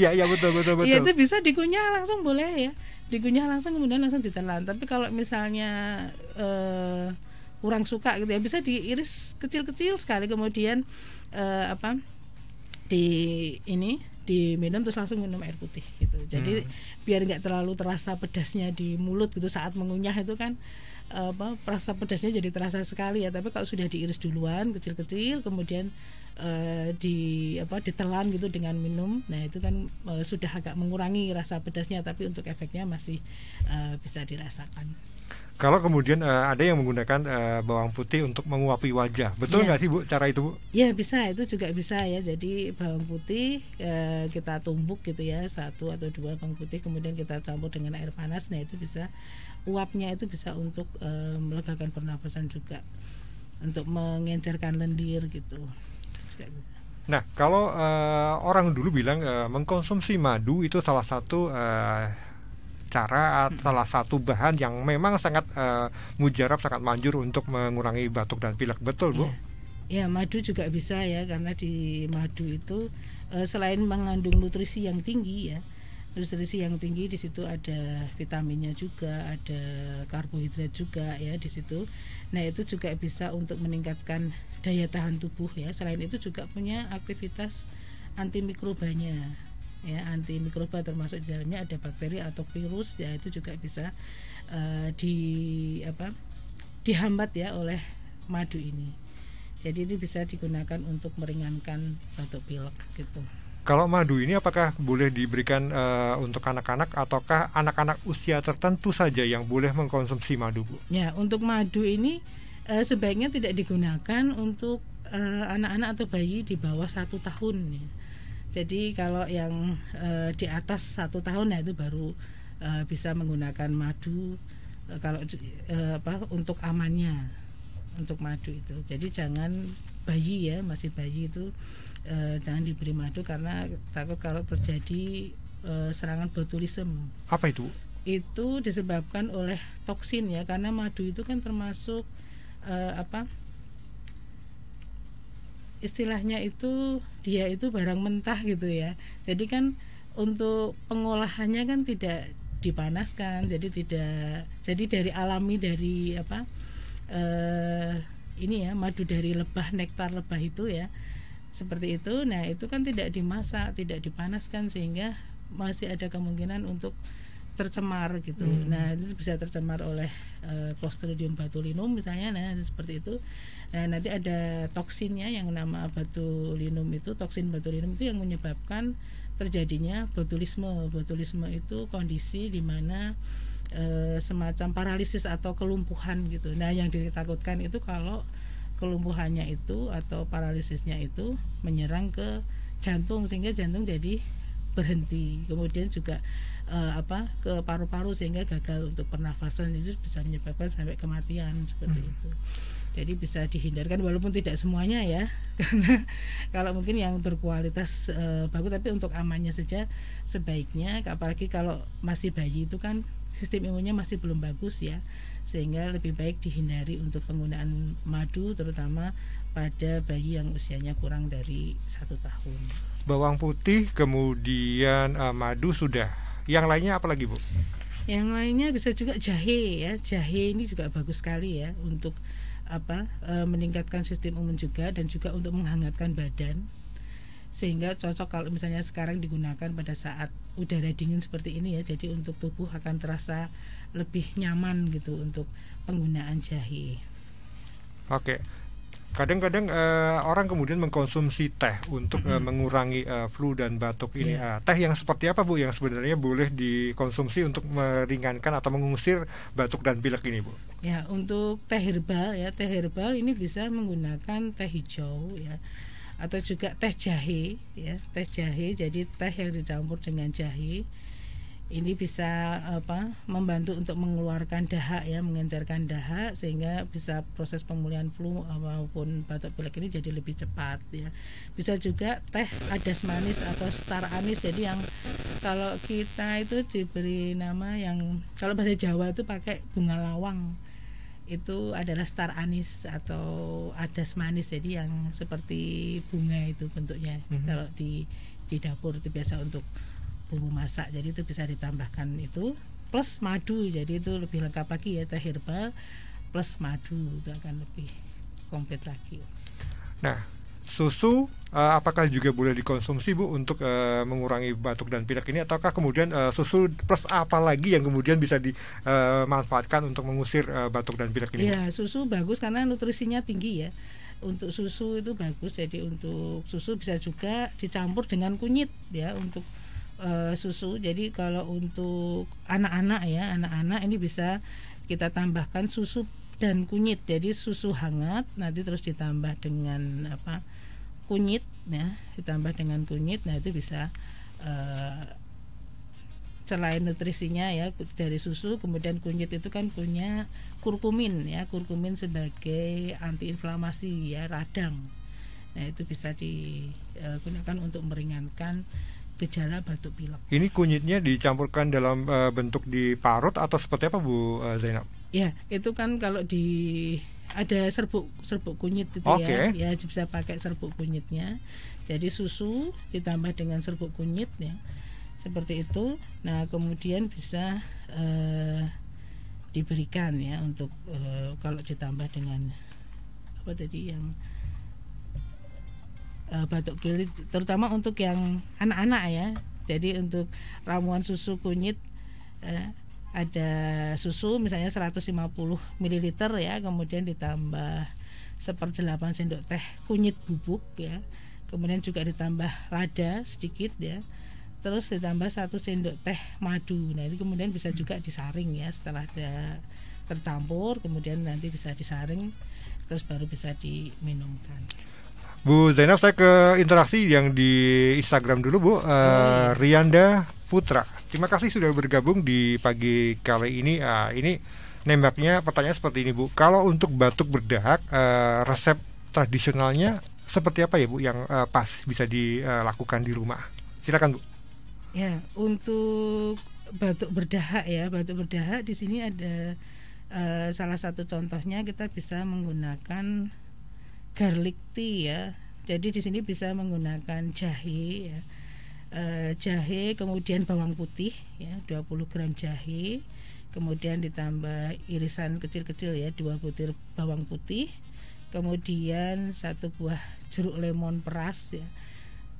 Iya betul. Iya, itu bisa dikunyah langsung boleh ya. Dikunyah langsung kemudian langsung ditelan. Tapi kalau misalnya kurang suka gitu ya, bisa diiris kecil-kecil sekali, kemudian diminum, terus langsung minum air putih gitu. Jadi biar nggak terlalu terasa pedasnya di mulut gitu saat mengunyah, itu kan rasa pedasnya jadi terasa sekali ya. Tapi kalau sudah diiris duluan kecil-kecil, kemudian ditelan gitu dengan minum, nah itu kan sudah agak mengurangi rasa pedasnya, tapi untuk efeknya masih bisa dirasakan. Kalau kemudian ada yang menggunakan bawang putih untuk menguapi wajah, betul nggak sih Bu cara itu Bu? Ya bisa, itu juga bisa ya. Jadi bawang putih kita tumbuk gitu ya, 1 atau 2 bawang putih, kemudian kita campur dengan air panas. Nah itu bisa, uapnya itu bisa untuk melegakan pernapasan juga, untuk mengencerkan lendir gitu. Nah, kalau orang dulu bilang mengkonsumsi madu itu salah satu cara, salah satu bahan yang memang sangat mujarab, sangat manjur untuk mengurangi batuk dan pilek, betul Bu? Ya, madu juga bisa ya, karena di madu itu selain mengandung nutrisi yang tinggi ya, di situ ada vitaminnya juga, ada karbohidrat juga ya di situ. Nah itu juga bisa untuk meningkatkan daya tahan tubuh ya. Selain itu juga punya aktivitas antimikrobanya ya, antimikroba, termasuk di dalamnya ada bakteri atau virus ya, itu juga bisa dihambat ya oleh madu ini. Jadi ini bisa digunakan untuk meringankan batuk pilek gitu. Kalau madu ini apakah boleh diberikan untuk anak-anak, ataukah anak-anak usia tertentu saja yang boleh mengkonsumsi madu Bu? Ya, untuk madu ini sebaiknya tidak digunakan untuk anak-anak atau bayi di bawah 1 tahun ya. Jadi kalau yang di atas 1 tahun, nah itu baru bisa menggunakan madu kalau untuk amannya, untuk madu itu. Jadi jangan bayi ya, masih bayi itu jangan diberi madu, karena takut kalau terjadi serangan botulisme. Apa itu? Itu disebabkan oleh toksin ya, karena madu itu kan termasuk istilahnya itu, dia itu barang mentah gitu ya. Jadi kan untuk pengolahannya kan tidak dipanaskan, jadi dari alami, dari ini ya, madu dari lebah, nektar lebah itu ya, seperti itu. Nah itu kan tidak dimasak, tidak dipanaskan, sehingga masih ada kemungkinan untuk tercemar gitu. Nah itu bisa tercemar oleh Clostridium botulinum misalnya, nah seperti itu. Nah nanti ada toksinnya yang nama botulinum itu, toksin botulinum itu yang menyebabkan terjadinya botulisme. Botulisme itu kondisi di mana semacam paralisis atau kelumpuhan gitu. Nah yang ditakutkan itu kalau kelumpuhannya itu atau paralisisnya itu menyerang ke jantung, sehingga jantung jadi berhenti, kemudian juga ke paru-paru, sehingga gagal untuk pernafasan, itu bisa menyebabkan sampai kematian seperti itu. Jadi bisa dihindarkan, walaupun tidak semuanya ya, karena kalau mungkin yang berkualitas bagus, tapi untuk amannya saja sebaiknya, apalagi kalau masih bayi itu kan sistem imunnya masih belum bagus ya, sehingga lebih baik dihindari untuk penggunaan madu, terutama pada bayi yang usianya kurang dari 1 tahun. Bawang putih, kemudian madu sudah. Yang lainnya apa lagi Bu? Yang lainnya bisa juga jahe ya. Jahe ini juga bagus sekali ya untuk meningkatkan sistem imun juga, dan juga untuk menghangatkan badan, sehingga cocok kalau misalnya sekarang digunakan pada saat udara dingin seperti ini ya. Jadi untuk tubuh akan terasa lebih nyaman gitu untuk penggunaan jahe. Oke. Kadang-kadang orang kemudian mengkonsumsi teh untuk mengurangi flu dan batuk ini. Teh yang seperti apa Bu yang sebenarnya boleh dikonsumsi untuk meringankan atau mengusir batuk dan pilek ini Bu? Ya, untuk teh herbal ya, teh herbal ini bisa menggunakan teh hijau ya, atau juga teh jahe ya, teh jahe. Jadi teh yang dicampur dengan jahe ini bisa membantu untuk mengeluarkan dahak ya, mengencerkan dahak, sehingga bisa proses pemulihan flu maupun batuk pilek ini jadi lebih cepat ya. Bisa juga teh adas manis atau star anis. Jadi yang kalau kita itu diberi nama yang kalau bahasa Jawa itu pakai bunga lawang, itu adalah star anis atau adas manis. Jadi yang seperti bunga itu bentuknya. Kalau di dapur itu biasa untuk bumbu masak, jadi itu bisa ditambahkan itu plus madu, jadi itu lebih lengkap lagi ya, teh herbal plus madu itu akan lebih komplit lagi. Nah, susu apakah juga boleh dikonsumsi Bu untuk mengurangi batuk dan pilek ini, ataukah kemudian susu plus apa lagi yang kemudian bisa dimanfaatkan untuk mengusir batuk dan pilek ini? Iya, susu bagus karena nutrisinya tinggi ya. Untuk susu itu bagus, jadi untuk susu bisa juga dicampur dengan kunyit ya untuk susu. Jadi kalau untuk anak-anak ya, anak-anak ini bisa kita tambahkan susu dan kunyit. Jadi susu hangat nanti terus ditambah dengan kunyit ya, ditambah dengan kunyit. Nah itu bisa selain nutrisinya ya dari susu, kemudian kunyit itu kan punya kurkumin ya, kurkumin sebagai antiinflamasi ya, radang. Nah itu bisa digunakan untuk meringankan gejala batuk pilek. Ini kunyitnya dicampurkan dalam bentuk diparut atau seperti apa Bu Zainab? Ya, itu kan kalau ada serbuk kunyit itu ya bisa pakai serbuk kunyitnya. Jadi susu ditambah dengan serbuk kunyit ya, seperti itu. Nah kemudian bisa diberikan ya untuk kalau ditambah dengan apa tadi yang batuk pilek, terutama untuk yang anak-anak ya. Jadi untuk ramuan susu kunyit ada susu misalnya 150 ml ya, kemudian ditambah 1/8 sendok teh kunyit bubuk ya, kemudian juga ditambah lada sedikit ya, terus ditambah 1 sendok teh madu. Nah itu kemudian bisa juga disaring ya, setelah tercampur kemudian nanti bisa disaring terus baru bisa diminumkan. Bu Zainab, saya ke interaksi yang di Instagram dulu Bu. Rianda Putra, terima kasih sudah bergabung di pagi kali ini. Ini nembaknya pertanyaan seperti ini Bu, kalau untuk batuk berdahak resep tradisionalnya seperti apa ya Bu yang pas bisa dilakukan di rumah? Silakan Bu. Ya, untuk batuk berdahak ya, batuk berdahak di sini ada salah satu contohnya kita bisa menggunakan garlic tea ya. Jadi di sini bisa menggunakan jahe ya. Jahe kemudian bawang putih ya, 20 gram jahe, kemudian ditambah irisan kecil-kecil ya, 2 butir bawang putih, kemudian 1 buah jeruk lemon peras ya,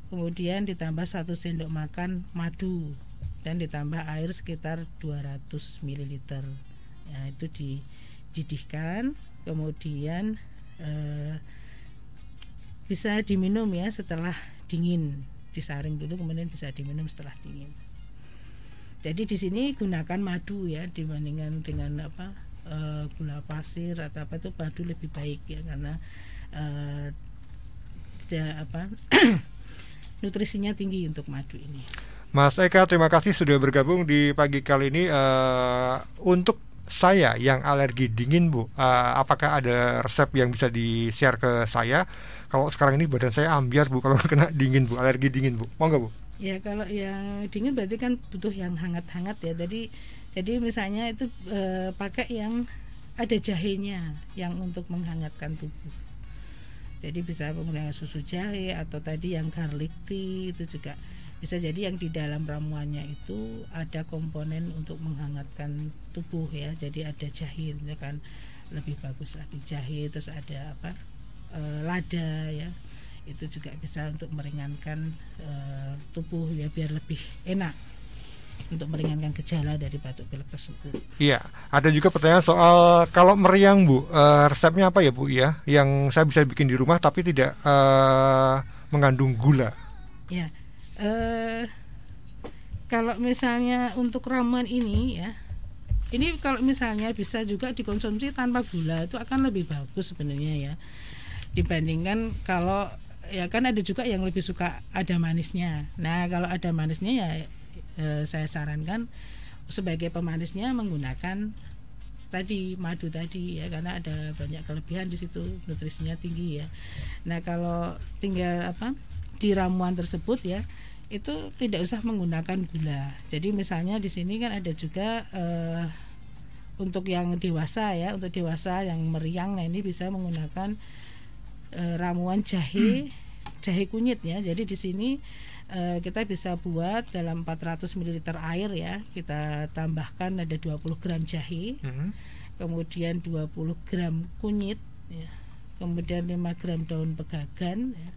kemudian ditambah 1 sendok makan madu dan ditambah air sekitar 200 ml ya, itu dididihkan, kemudian bisa diminum ya setelah dingin, disaring dulu kemudian bisa diminum setelah dingin. Jadi di sini gunakan madu ya, dibandingkan dengan gula pasir atau apa, itu madu lebih baik ya, karena nutrisinya tinggi untuk madu ini. Mas Eka, terima kasih sudah bergabung di pagi kali ini. Untuk saya yang alergi dingin Bu, apakah ada resep yang bisa di-share ke saya? Kalau sekarang ini badan saya ambiar Bu, kalau kena dingin Bu, alergi dingin Bu, mau nggak Bu? Ya kalau yang dingin berarti kan butuh yang hangat-hangat ya. Jadi misalnya itu pakai yang ada jahenya yang untuk menghangatkan tubuh. Jadi bisa menggunakan susu jahe atau tadi yang garlic tea, itu juga bisa. Jadi yang di dalam ramuannya itu ada komponen untuk menghangatkan tubuh ya. Jadi ada jahe itu kan lebih bagus lagi, jahe, terus ada lada ya, Itu juga bisa untuk meringankan tubuh ya, biar lebih enak untuk meringankan gejala dari batuk pilek tersebut. Iya, ada juga pertanyaan soal kalau meriang Bu, resepnya apa ya Bu ya, yang saya bisa bikin di rumah tapi tidak mengandung gula. Ya, kalau misalnya untuk ramuan ini ya, ini kalau misalnya bisa juga dikonsumsi tanpa gula, itu akan lebih bagus sebenarnya ya, dibandingkan kalau ya kan ada juga yang lebih suka ada manisnya. Nah kalau ada manisnya ya saya sarankan sebagai pemanisnya menggunakan tadi madu tadi ya, karena ada banyak kelebihan di situ, nutrisinya tinggi ya. Nah kalau tinggal di ramuan tersebut ya, itu tidak usah menggunakan gula. Jadi misalnya di sini kan ada juga untuk yang dewasa ya, untuk dewasa yang meriang, nah ini bisa menggunakan ramuan jahe kunyit ya. Jadi di sini kita bisa buat dalam 400 ml air ya, kita tambahkan ada 20 gram jahe, kemudian 20 gram kunyit ya, kemudian 5 gram daun pegagan ya,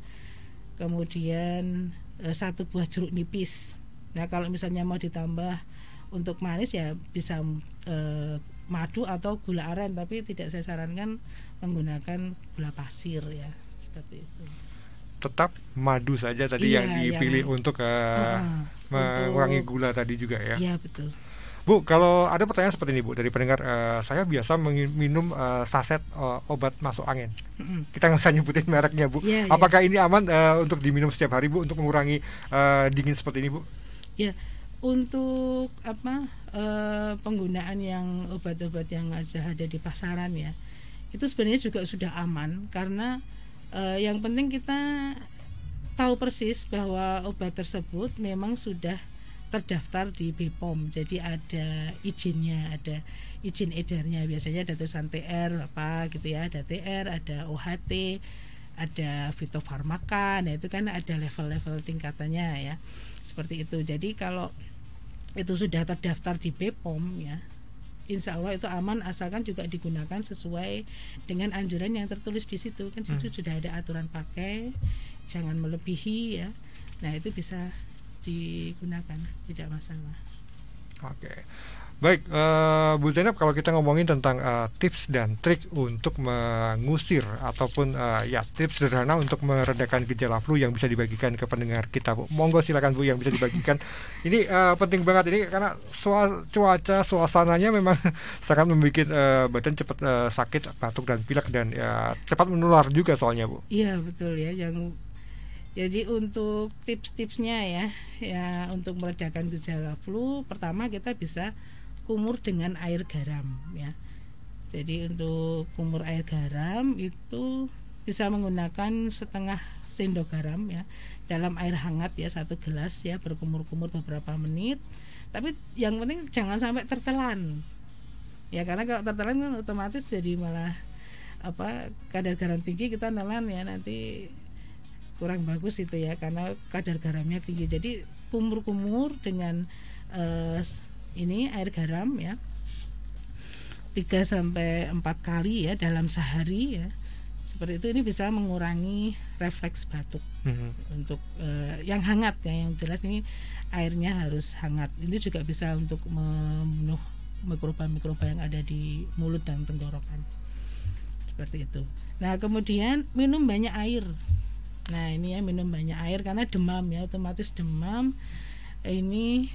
kemudian 1 buah jeruk nipis. Nah kalau misalnya mau ditambah untuk manis ya bisa madu atau gula aren, tapi tidak saya sarankan menggunakan gula pasir ya, seperti itu. Tetap madu saja tadi yang dipilih untuk mengurangi gula tadi juga ya. Iya betul. Bu, kalau ada pertanyaan seperti ini Bu dari pendengar, saya biasa minum saset obat masuk angin. Kita nggak usah nyebutin mereknya Bu. Apakah ini aman untuk diminum setiap hari Bu untuk mengurangi dingin seperti ini Bu? Ya, untuk penggunaan yang obat-obat yang ada di pasaran ya, itu sebenarnya juga sudah aman, karena yang penting kita tahu persis bahwa obat tersebut memang sudah terdaftar di BPOM. Jadi ada izinnya, ada izin edarnya, biasanya ada tulisan TR apa gitu ya, ada TR, ada OHT, ada fitofarmaka. Nah itu kan ada level-level tingkatannya ya, seperti itu. Jadi kalau itu sudah terdaftar di BPOM ya, insya Allah itu aman, asalkan juga digunakan sesuai dengan anjuran yang tertulis di situ. Kan situ sudah ada aturan pakai, jangan melebihi ya. Nah itu bisa digunakan, tidak masalah. Oke. Baik, Bu Zainab, kalau kita ngomongin tentang tips dan trik untuk mengusir ataupun tips sederhana untuk meredakan gejala flu yang bisa dibagikan ke pendengar kita, Bu. Monggo silakan Bu yang bisa dibagikan. Ini penting banget ini karena cuaca suasananya memang sangat membuat badan cepat sakit, batuk dan pilek, dan cepat menular juga soalnya Bu. Iya betul ya. Jadi untuk tips-tipsnya ya untuk meredakan gejala flu, pertama kita bisa kumur dengan air garam ya. Jadi untuk kumur air garam itu bisa menggunakan setengah sendok garam ya dalam air hangat ya, 1 gelas ya, berkumur-kumur beberapa menit. Tapi yang penting jangan sampai tertelan ya, karena kalau tertelan kan otomatis jadi malah kadar garam tinggi, kita nelan ya, nanti kurang bagus itu ya, karena kadar garamnya tinggi. Jadi kumur-kumur dengan ini air garam ya 3-4 kali ya dalam sehari ya, seperti itu. Ini bisa mengurangi refleks batuk. Untuk yang hangat ya, yang jelas ini airnya harus hangat. Ini juga bisa untuk membunuh mikroba-mikroba yang ada di mulut dan tenggorokan, seperti itu. Nah kemudian minum banyak air. Nah ini ya, minum banyak air karena demam ya, otomatis demam ini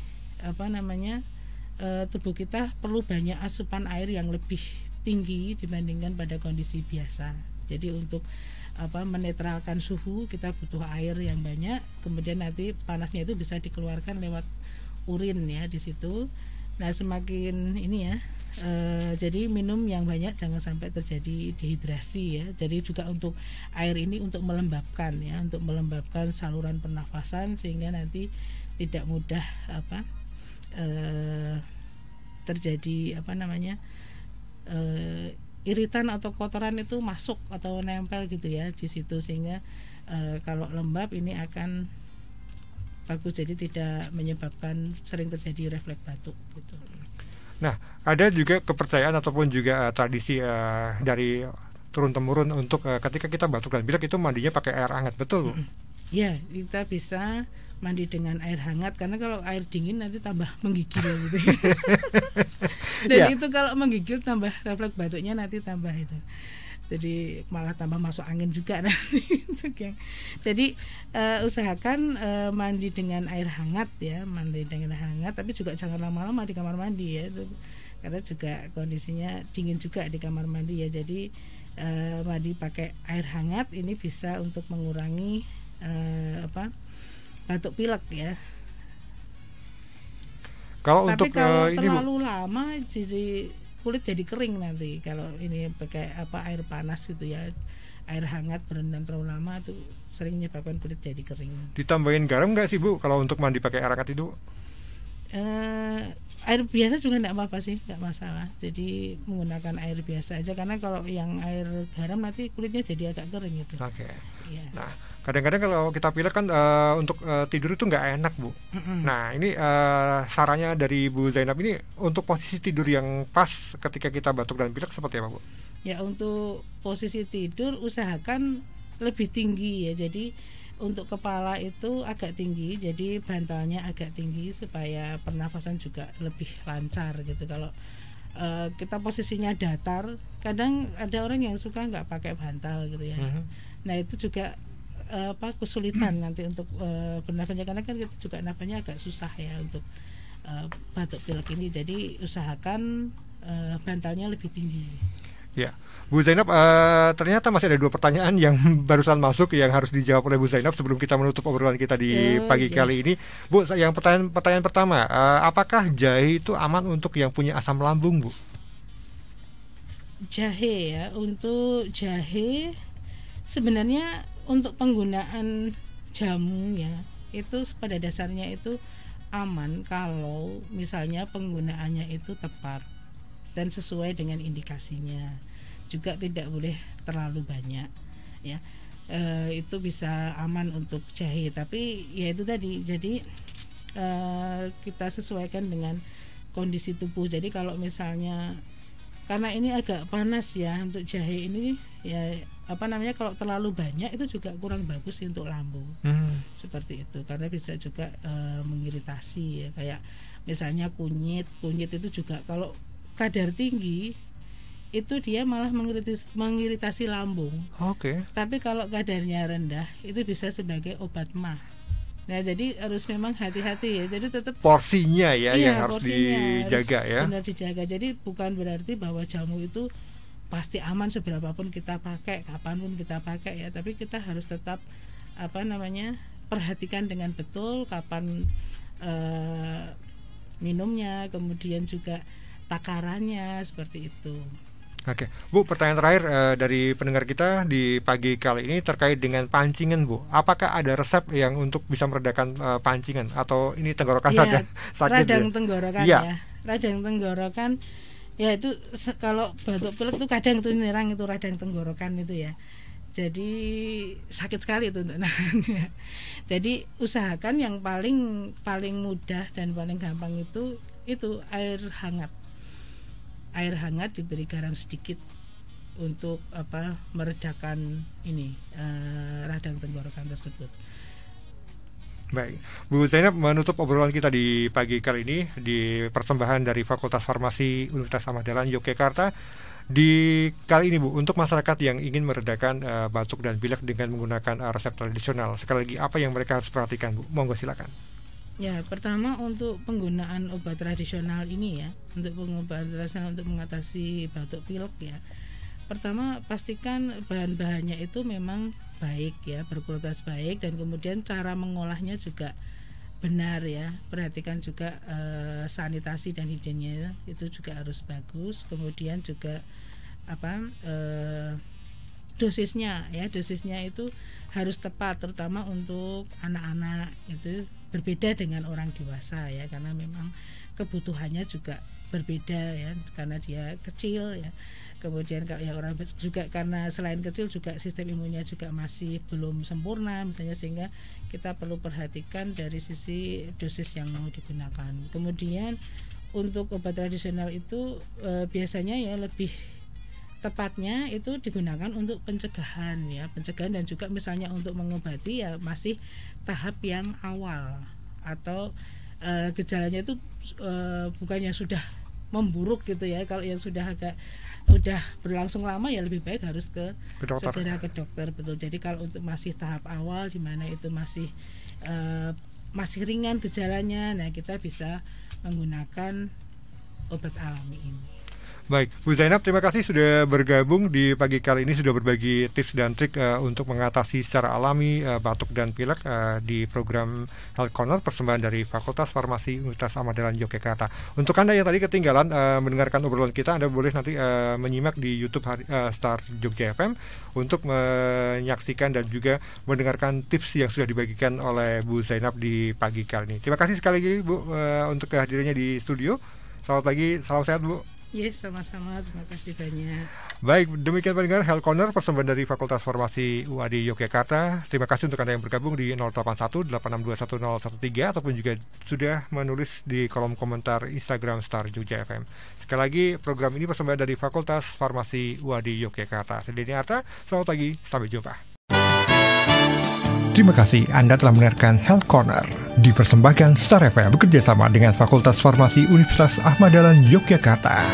tubuh kita perlu banyak asupan air yang lebih tinggi dibandingkan pada kondisi biasa. Jadi untuk menetralkan suhu kita butuh air yang banyak, kemudian nanti panasnya itu bisa dikeluarkan lewat urin ya di situ. Nah semakin ini ya, jadi minum yang banyak, jangan sampai terjadi dehidrasi ya. Jadi juga untuk air ini untuk melembabkan ya, untuk melembabkan saluran pernafasan sehingga nanti tidak mudah terjadi iritan atau kotoran itu masuk atau nempel gitu ya di situ, sehingga kalau lembab ini akan bagus, jadi tidak menyebabkan sering terjadi refleks batuk gitu. Nah, ada juga kepercayaan ataupun juga tradisi dari turun temurun untuk ketika kita batuk dan pilek itu mandinya pakai air hangat, betul Bu? Ya, kita bisa mandi dengan air hangat karena kalau air dingin nanti tambah menggigil gitu. Dan itu kalau menggigil tambah refleks batuknya nanti tambah itu. Jadi malah tambah masuk angin juga nanti. Jadi usahakan mandi dengan air hangat ya, mandi dengan air hangat, tapi juga jangan lama-lama di kamar mandi ya, karena juga kondisinya dingin juga di kamar mandi ya. Jadi mandi pakai air hangat ini bisa untuk mengurangi batuk pilek ya. Tapi untuk kalau ini terlalu lama jadi kulit jadi kering nanti kalau ini pakai air panas gitu ya, air hangat berendam terlalu lama itu sering menyebabkan kulit jadi kering. Ditambahin garam nggak sih Bu kalau untuk mandi pakai air hangat itu? Air biasa juga nggak apa-apa sih, nggak masalah. Jadi menggunakan air biasa aja karena kalau yang air garam nanti kulitnya jadi agak kering gitu. Oke. Ya. Nah, kadang-kadang kalau kita pilek kan untuk tidur itu nggak enak Bu. Nah, ini sarannya dari Bu Zainab ini untuk posisi tidur yang pas ketika kita batuk dan pilek seperti apa Bu? Ya, untuk posisi tidur usahakan lebih tinggi ya. Jadi untuk kepala itu agak tinggi, jadi bantalnya agak tinggi supaya pernafasan juga lebih lancar gitu. Kalau kita posisinya datar, kadang ada orang yang suka nggak pakai bantal gitu ya. Nah itu juga kesulitan nanti untuk bernafasnya, karena kan kita juga nafasnya agak susah ya untuk batuk pilek ini. Jadi usahakan bantalnya lebih tinggi. Ya, Bu Zainab, ternyata masih ada 2 pertanyaan yang barusan masuk yang harus dijawab oleh Bu Zainab sebelum kita menutup obrolan kita di pagi kali ini. Bu, yang pertanyaan pertama, apakah jahe itu aman untuk yang punya asam lambung, Bu? Jahe ya, untuk jahe sebenarnya untuk penggunaan jamu ya, itu pada dasarnya itu aman kalau misalnya penggunaannya itu tepat dan sesuai dengan indikasinya. Juga tidak boleh terlalu banyak ya. Itu bisa aman untuk jahe, tapi ya itu tadi, jadi kita sesuaikan dengan kondisi tubuh. Jadi kalau misalnya, karena ini agak panas ya untuk jahe ini ya, kalau terlalu banyak itu juga kurang bagus untuk lambung. Seperti itu, karena bisa juga mengiritasi ya, kayak misalnya kunyit itu juga kalau kadar tinggi itu dia malah mengiritasi lambung. Oke. Tapi kalau kadarnya rendah itu bisa sebagai obat mah. Nah jadi harus memang hati-hati ya. Jadi tetap porsinya ya yang harus dijaga ya. Benar dijaga. Jadi bukan berarti bahwa jamu itu pasti aman seberapapun kita pakai, kapanpun kita pakai ya. Tapi kita harus tetap perhatikan dengan betul kapan minumnya, kemudian juga takarannya, seperti itu. Oke, Bu, pertanyaan terakhir dari pendengar kita di pagi kali ini terkait dengan pancingan, Bu. Apakah ada resep yang untuk bisa meredakan pancingan atau ini tenggorokan ada sakit? Radang tenggorokan ya. Radang tenggorokan ya, itu kalau batuk pilek itu kadang itu nyerang itu radang tenggorokan itu ya. Jadi sakit sekali itu untuk nahannya. Jadi usahakan yang paling mudah dan paling gampang itu air hangat. Air hangat diberi garam sedikit untuk meredakan radang tenggorokan tersebut. Baik, Bu Zainab, menutup obrolan kita di pagi kali ini di persembahan dari Fakultas Farmasi Universitas Ahmad Dahlan Yogyakarta. Di kali ini Bu, untuk masyarakat yang ingin meredakan batuk dan pilek dengan menggunakan resep tradisional, sekali lagi apa yang mereka harus perhatikan, Bu? Monggo silakan. Ya, pertama untuk penggunaan obat tradisional ini ya, untuk pengobatan tradisional untuk mengatasi batuk pilek ya. Pertama pastikan bahan-bahannya itu memang baik ya, berkualitas baik, dan kemudian cara mengolahnya juga benar ya. Perhatikan juga sanitasi dan higiennya itu juga harus bagus. Kemudian juga dosisnya itu harus tepat, terutama untuk anak-anak. Itu berbeda dengan orang dewasa ya, karena memang kebutuhannya juga berbeda ya, karena dia kecil ya. Kemudian kalau yang orang juga karena selain kecil juga sistem imunnya juga masih belum sempurna misalnya, sehingga kita perlu perhatikan dari sisi dosis yang mau digunakan. Kemudian untuk obat tradisional itu biasanya ya lebih tepatnya itu digunakan untuk pencegahan ya, pencegahan dan juga misalnya untuk mengobati ya masih tahap yang awal atau gejalanya itu bukannya sudah memburuk gitu ya. Kalau yang sudah berlangsung lama ya lebih baik harus segera ke dokter, betul. Jadi kalau untuk masih tahap awal di mana itu masih ringan gejalanya, nah kita bisa menggunakan obat alami ini. Baik, Bu Zainab, terima kasih sudah bergabung di pagi kali ini, sudah berbagi tips dan trik untuk mengatasi secara alami batuk dan pilek di program Health Corner persembahan dari Fakultas Farmasi Universitas Ahmad Dahlan Yogyakarta. Untuk Anda yang tadi ketinggalan mendengarkan obrolan kita, Anda boleh nanti menyimak di YouTube Star Jogja FM untuk menyaksikan dan juga mendengarkan tips yang sudah dibagikan oleh Bu Zainab di pagi kali ini. Terima kasih sekali lagi Bu untuk kehadirannya di studio. Selamat pagi, salam sehat Bu. Yes, sama-sama. Terima kasih banyak. Baik, demikian pendengar Health Corner persembahan dari Fakultas Farmasi UAD Yogyakarta. Terima kasih untuk Anda yang bergabung di 081-862-1013 ataupun juga sudah menulis di kolom komentar Instagram Star Jogja FM. Sekali lagi, program ini persembahan dari Fakultas Farmasi UAD Yogyakarta. Saya Denny Arta, selamat pagi, sampai jumpa. Terima kasih Anda telah mendengarkan Health Corner. Dipersembahkan Star FM bekerjasama dengan Fakultas Farmasi Universitas Ahmad Dahlan Yogyakarta.